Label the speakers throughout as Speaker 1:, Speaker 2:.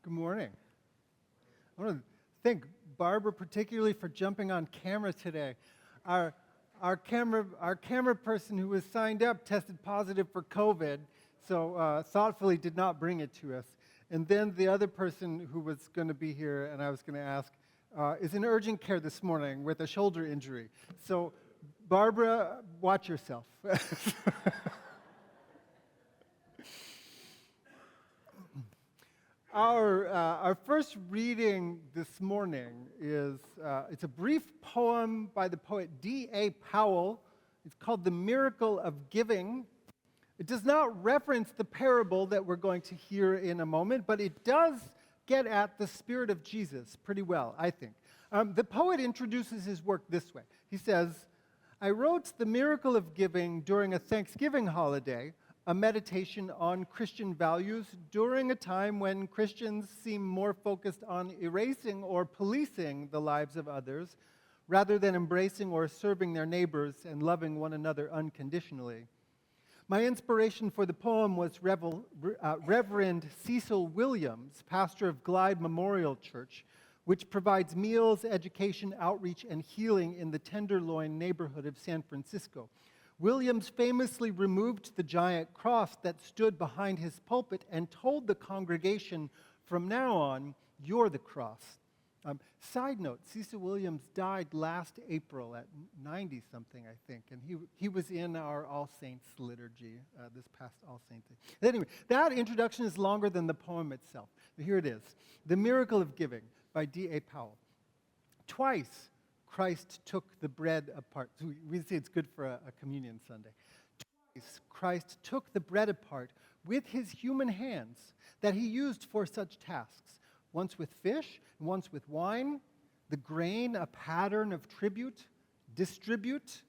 Speaker 1: Good morning. I want to thank Barbara particularly for jumping on camera today. Our camera person who was signed up tested positive for COVID, so thoughtfully did not bring it to us. And then the other person who was going to be here, and I was going to ask, is in urgent care this morning with a shoulder injury. So, Barbara, watch yourself. Our first reading this morning is, it's a brief poem by the poet D.A. Powell. It's called The Miracle of Giving. It does not reference the parable that we're going to hear in a moment, but it does get at the spirit of Jesus pretty well, I think. The poet introduces his work this way. He says, I wrote The Miracle of Giving during a Thanksgiving holiday, a meditation on Christian values during a time when Christians seem more focused on erasing or policing the lives of others rather than embracing or serving their neighbors and loving one another unconditionally. My inspiration for the poem was Reverend Cecil Williams, pastor of Glide Memorial Church, which provides meals, education, outreach, and healing in the Tenderloin neighborhood of San Francisco. Williams famously removed the giant cross that stood behind his pulpit and told the congregation, from now on, you're the cross. Side note, Cecil Williams died last April at 90-something, I think, and he was in our All Saints liturgy this past All Saints Day. Anyway, that introduction is longer than the poem itself. Here it is, The Miracle of Giving by D.A. Powell. Twice, Christ took the bread apart. So we say it's good for a communion Sunday. Twice, Christ took the bread apart with his human hands that he used for such tasks. Once with fish, and once with wine, the grain a pattern of distribute,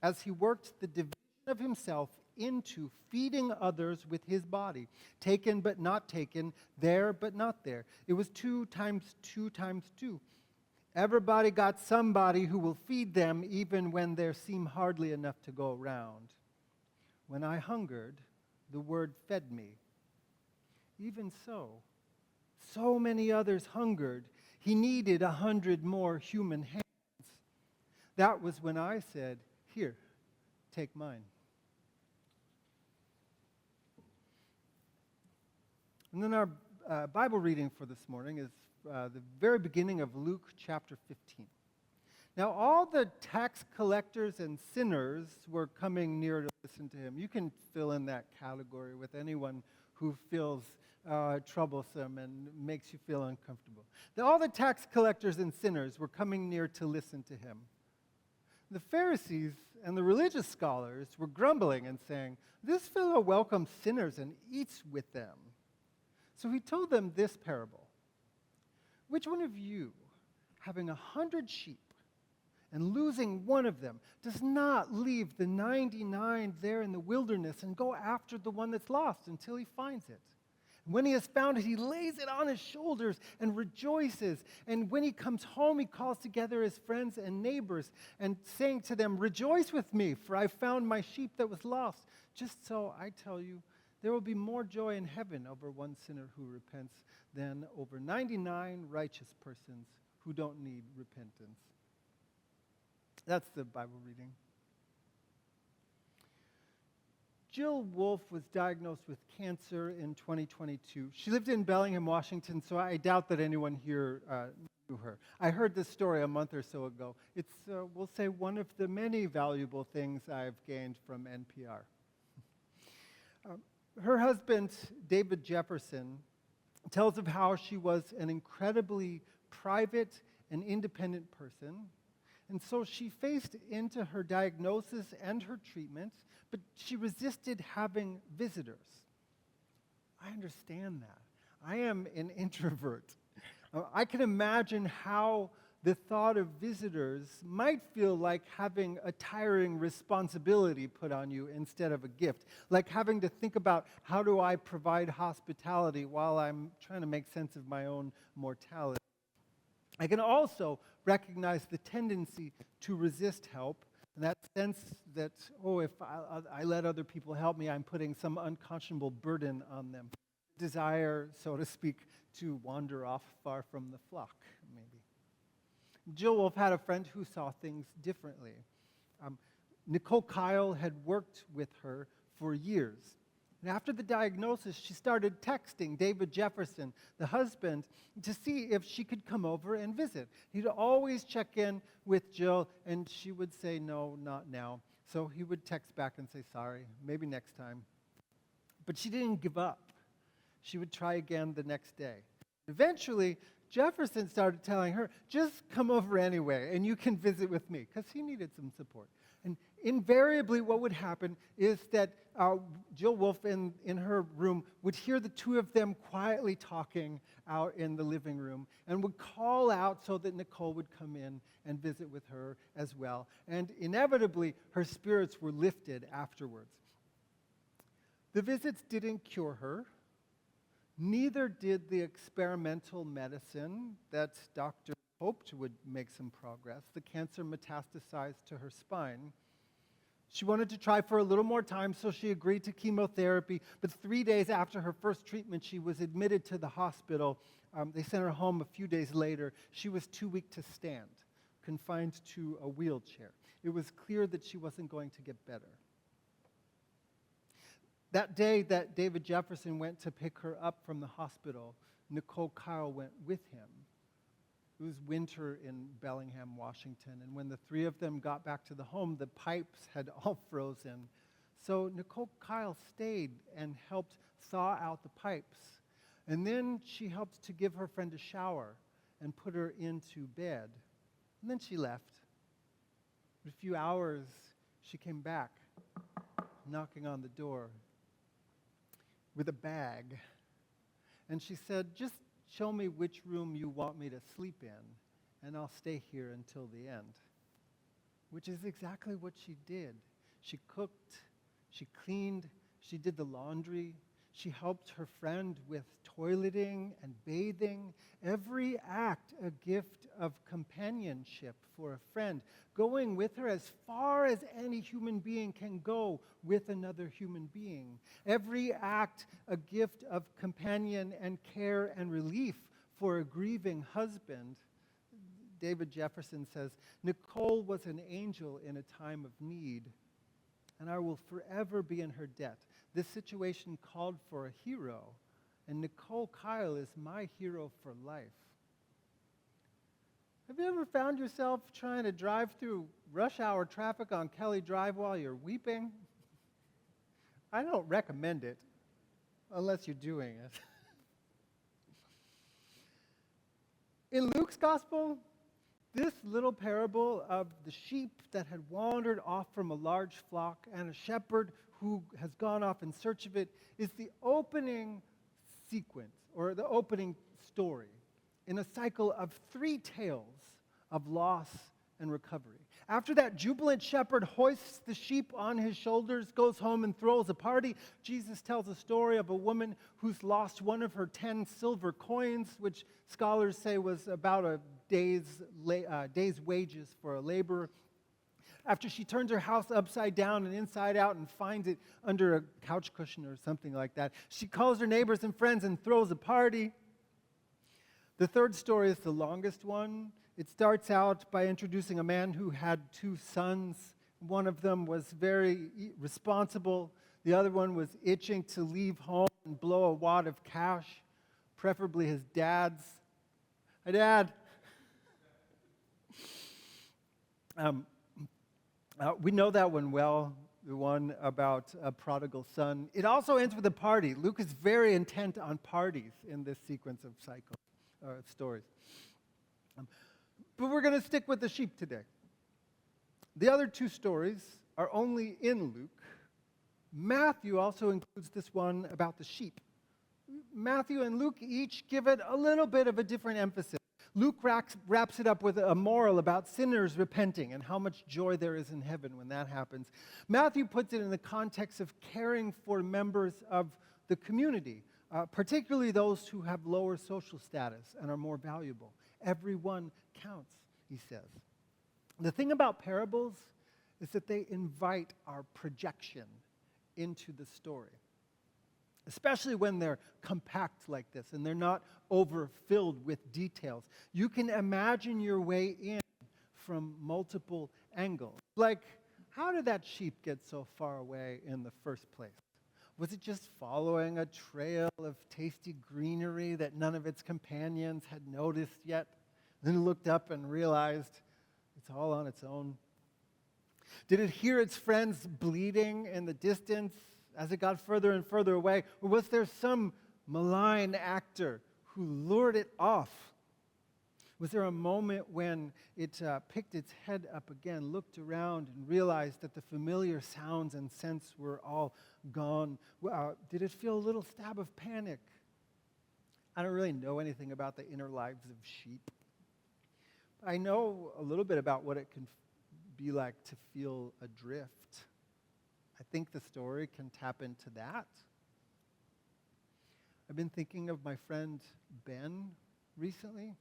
Speaker 1: as he worked the division of himself into feeding others with his body, taken but not taken, there but not there. It was 2 times 2 times 2. Everybody got somebody who will feed them even when there seem hardly enough to go around. When I hungered, the word fed me. Even so many others hungered. He needed 100 more human hands. That was when I said, here, take mine. And then our Bible reading for this morning is the very beginning of Luke chapter 15. Now, all the tax collectors and sinners were coming near to listen to him. You can fill in that category with anyone who feels troublesome and makes you feel uncomfortable. All the tax collectors and sinners were coming near to listen to him. The Pharisees and the religious scholars were grumbling and saying, this fellow welcomes sinners and eats with them. So he told them this parable. Which one of you, having 100 sheep and losing one of them, does not leave the 99 there in the wilderness and go after the one that's lost until he finds it? And when he has found it, he lays it on his shoulders and rejoices. And when he comes home, he calls together his friends and neighbors and saying to them, rejoice with me, for I found my sheep that was lost. Just so I tell you, there will be more joy in heaven over one sinner who repents than over 99 righteous persons who don't need repentance. That's the Bible reading. Jill Wolfe was diagnosed with cancer in 2022. She lived in Bellingham, Washington, so I doubt that anyone here knew her. I heard this story a month or so ago. It's, we'll say, one of the many valuable things I've gained from NPR. Her husband, David Jefferson, tells of how she was an incredibly private and independent person. And so she faced into her diagnosis and her treatment, but she resisted having visitors. I understand that. I am an introvert. I can imagine how the thought of visitors might feel like having a tiring responsibility put on you instead of a gift, like having to think about how do I provide hospitality while I'm trying to make sense of my own mortality. I can also recognize the tendency to resist help, and that sense that, if I let other people help me, I'm putting some unconscionable burden on them. desire, so to speak, to wander off far from the flock, maybe. Jill Wolfe had a friend who saw things differently. Nicole Kyle had worked with her for years. And after the diagnosis, she started texting David Jefferson, the husband, to see if she could come over and visit. He'd always check in with Jill, and she would say, no, not now. So he would text back and say, sorry, maybe next time. But she didn't give up. She would try again the next day. Eventually, Jefferson started telling her, just come over anyway, and you can visit with me, because he needed some support. And invariably, what would happen is that Jill Wolfe in her room would hear the two of them quietly talking out in the living room and would call out so that Nicole would come in and visit with her as well. And inevitably, her spirits were lifted afterwards. The visits didn't cure her. Neither did the experimental medicine that doctors hoped would make some progress. The cancer metastasized to her spine. She wanted to try for a little more time, so she agreed to chemotherapy. But 3 days after her first treatment, she was admitted to the hospital. They sent her home a few days later. She was too weak to stand, confined to a wheelchair. It was clear that she wasn't going to get better. That day that David Jefferson went to pick her up from the hospital, Nicole Kyle went with him. It was winter in Bellingham, Washington, and when the three of them got back to the home, the pipes had all frozen. So Nicole Kyle stayed and helped thaw out the pipes. And then she helped to give her friend a shower and put her into bed. And then she left. In a few hours, she came back, knocking on the door with a bag. And she said, just show me which room you want me to sleep in, and I'll stay here until the end. Which is exactly what she did. She cooked, she cleaned, she did the laundry, she helped her friend with toileting and bathing. Every act a gift of companionship for a friend, going with her as far as any human being can go with another human being. Every act a gift of companion and care and relief for a grieving husband. David Jefferson says, Nicole was an angel in a time of need, and I will forever be in her debt. This situation called for a hero, and Nicole Kyle is my hero for life. Have you ever found yourself trying to drive through rush hour traffic on Kelly Drive while you're weeping? I don't recommend it, unless you're doing it. In Luke's gospel, this little parable of the sheep that had wandered off from a large flock and a shepherd who has gone off in search of it is the opening sequence, or the opening story, in a cycle of 3 tales of loss and recovery. After that jubilant shepherd hoists the sheep on his shoulders, goes home and throws a party, Jesus tells a story of a woman who's lost one of her 10 silver coins, which scholars say was about a day's wages for a laborer. After she turns her house upside down and inside out and finds it under a couch cushion or something like that, she calls her neighbors and friends and throws a party. The third story is the longest one. It starts out by introducing a man who had 2 sons. One of them was very responsible. The other one was itching to leave home and blow a wad of cash, preferably his dad's. Hi, Dad. We know that one well, the one about a prodigal son. It also ends with a party. Luke is very intent on parties in this sequence of stories. But we're going to stick with the sheep today. The other 2 stories are only in Luke. Matthew also includes this one about the sheep. Matthew and Luke each give it a little bit of a different emphasis. Luke wraps it up with a moral about sinners repenting and how much joy there is in heaven when that happens. Matthew puts it in the context of caring for members of the community, particularly those who have lower social status and are more valuable. Everyone counts, he says. The thing about parables is that they invite our projection into the story. especially when they're compact like this and they're not overfilled with details. You can imagine your way in from multiple angles. Like, how did that sheep get so far away in the first place? Was it just following a trail of tasty greenery that none of its companions had noticed yet? Then it looked up and realized it's all on its own. Did it hear its friends bleating in the distance as it got further and further away? Or was there some malign actor who lured it off? Was there a moment when it picked its head up again, looked around, and realized that the familiar sounds and scents were all gone? Did it feel a little stab of panic? I don't really know anything about the inner lives of sheep. I know a little bit about what it can be like to feel adrift. I think the story can tap into that. I've been thinking of my friend Ben recently.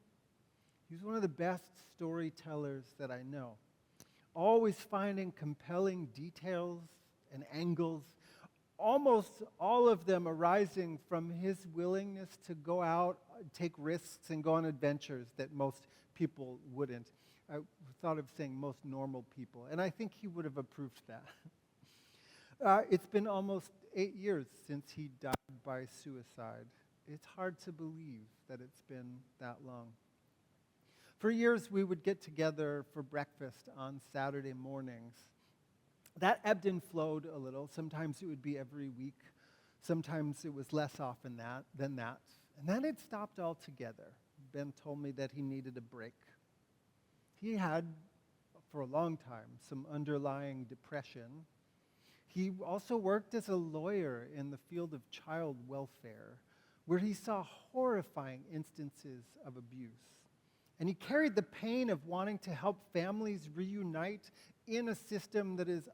Speaker 1: He's one of the best storytellers that I know, always finding compelling details and angles, almost all of them arising from his willingness to go out, take risks, and go on adventures that most people wouldn't. I thought of saying most normal people, and I think he would have approved that. It's been almost 8 years since he died by suicide. It's hard to believe that it's been that long. For years, we would get together for breakfast on Saturday mornings. That ebbed and flowed a little. Sometimes it would be every week. Sometimes it was less often than that. And then it stopped altogether. Ben told me that he needed a break. He had, for a long time, some underlying depression. He also worked as a lawyer in the field of child welfare, where he saw horrifying instances of abuse. And he carried the pain of wanting to help families reunite in a system that is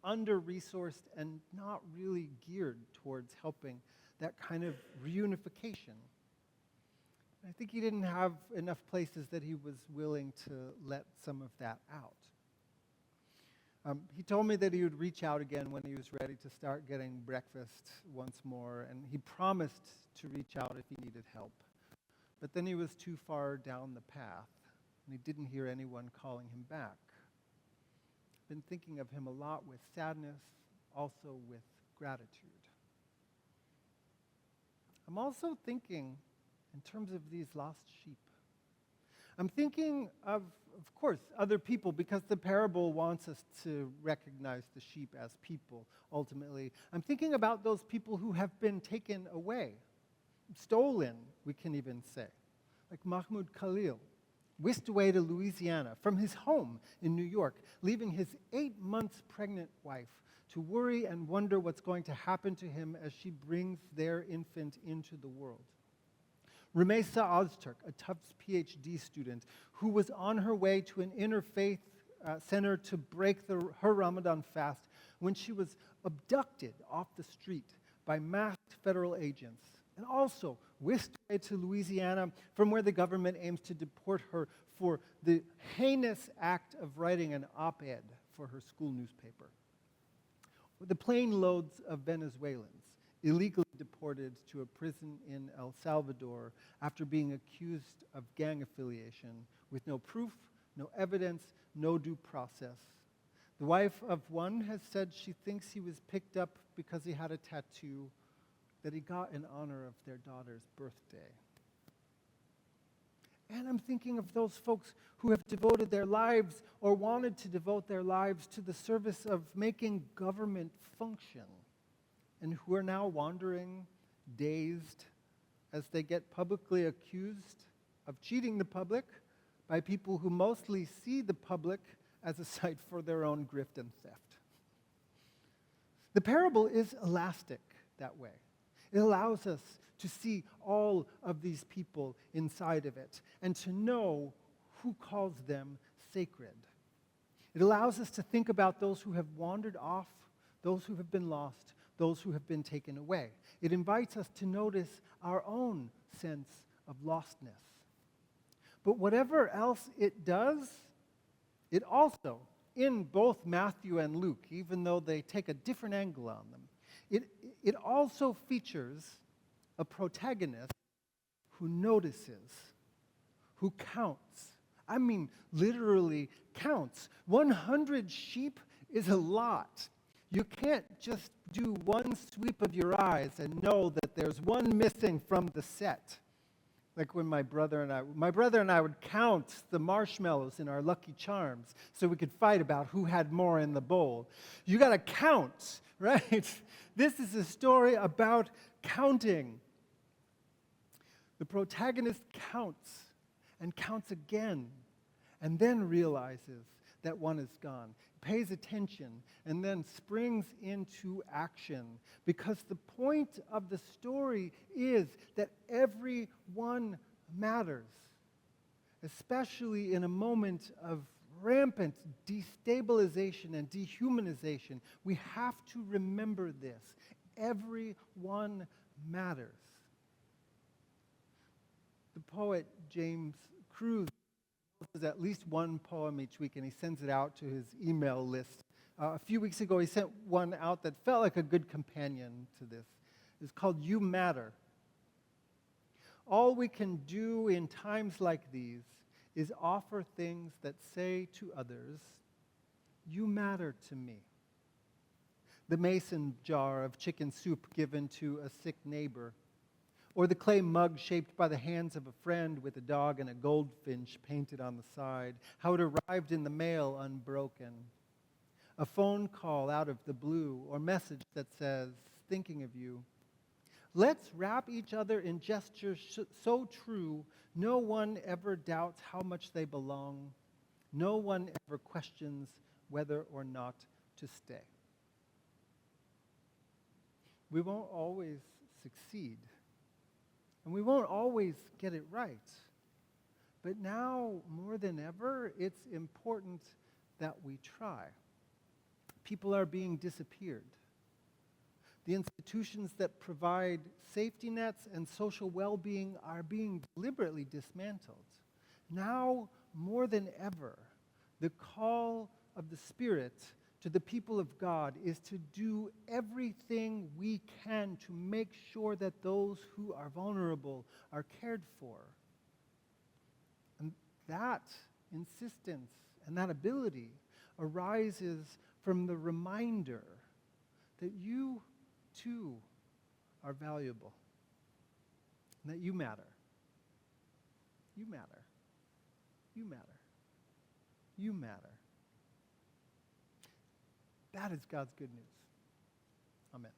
Speaker 1: under-resourced and not really geared towards helping that kind of reunification. I think he didn't have enough places that he was willing to let some of that out. He told me that he would reach out again when he was ready to start getting breakfast once more, and he promised to reach out if he needed help. But then he was too far down the path, and he didn't hear anyone calling him back. I've been thinking of him a lot with sadness, also with gratitude. I'm also thinking in terms of these lost sheep. I'm thinking of course, other people, because the parable wants us to recognize the sheep as people, ultimately. I'm thinking about those people who have been taken away, stolen, we can even say, like Mahmoud Khalil, whisked away to Louisiana from his home in New York, leaving his 8 months pregnant wife to worry and wonder what's going to happen to him as she brings their infant into the world. Rumeysa Ozturk, a Tufts PhD student who was on her way to an interfaith center to break her Ramadan fast when she was abducted off the street by masked federal agents, and also whisked away to Louisiana, from where the government aims to deport her for the heinous act of writing an op-ed for her school newspaper. The plane loads of Venezuelans illegally deported to a prison in El Salvador after being accused of gang affiliation with no proof, no evidence, no due process. The wife of one has said she thinks he was picked up because he had a tattoo that he got in honor of their daughter's birthday. And I'm thinking of those folks who have devoted their lives or wanted to devote their lives to the service of making government function, and who are now wandering, dazed, as they get publicly accused of cheating the public by people who mostly see the public as a site for their own grift and theft. The parable is elastic that way. It allows us to see all of these people inside of it and to know who calls them sacred. It allows us to think about those who have wandered off, those who have been lost, those who have been taken away. It invites us to notice our own sense of lostness. But whatever else it does, it also, in both Matthew and Luke, even though they take a different angle on them, It, it also features a protagonist who notices, who counts. I mean, literally counts. 100 sheep is a lot. You can't just do one sweep of your eyes and know that there's one missing from the set. Like when my brother and I would count the marshmallows in our Lucky Charms so we could fight about who had more in the bowl. You got to count, right? This is a story about counting. The protagonist counts and counts again and then realizes that one is gone, pays attention, and then springs into action. Because the point of the story is that everyone matters, especially in a moment of rampant destabilization and dehumanization. We have to remember this. Everyone matters. The poet James Cruz does at least one poem each week, and he sends it out to his email list. A few weeks ago, he sent one out that felt like a good companion to this. It's called You Matter. All we can do in times like these is offer things that say to others, you matter to me. The mason jar of chicken soup given to a sick neighbor, or the clay mug shaped by the hands of a friend with a dog and a goldfinch painted on the side, how it arrived in the mail unbroken. A phone call out of the blue, or message that says, thinking of you. Let's wrap each other in gestures so true, no one ever doubts how much they belong. No one ever questions whether or not to stay. We won't always succeed. And we won't always get it right. But now, more than ever, it's important that we try. People are being disappeared. The institutions that provide safety nets and social well-being are being deliberately dismantled. Now, more than ever, the call of the Spirit to the people of God is to do everything we can to make sure that those who are vulnerable are cared for. And that insistence and that ability arises from the reminder that you too are valuable, and that you matter. You matter. You matter. You matter. That is God's good news. Amen.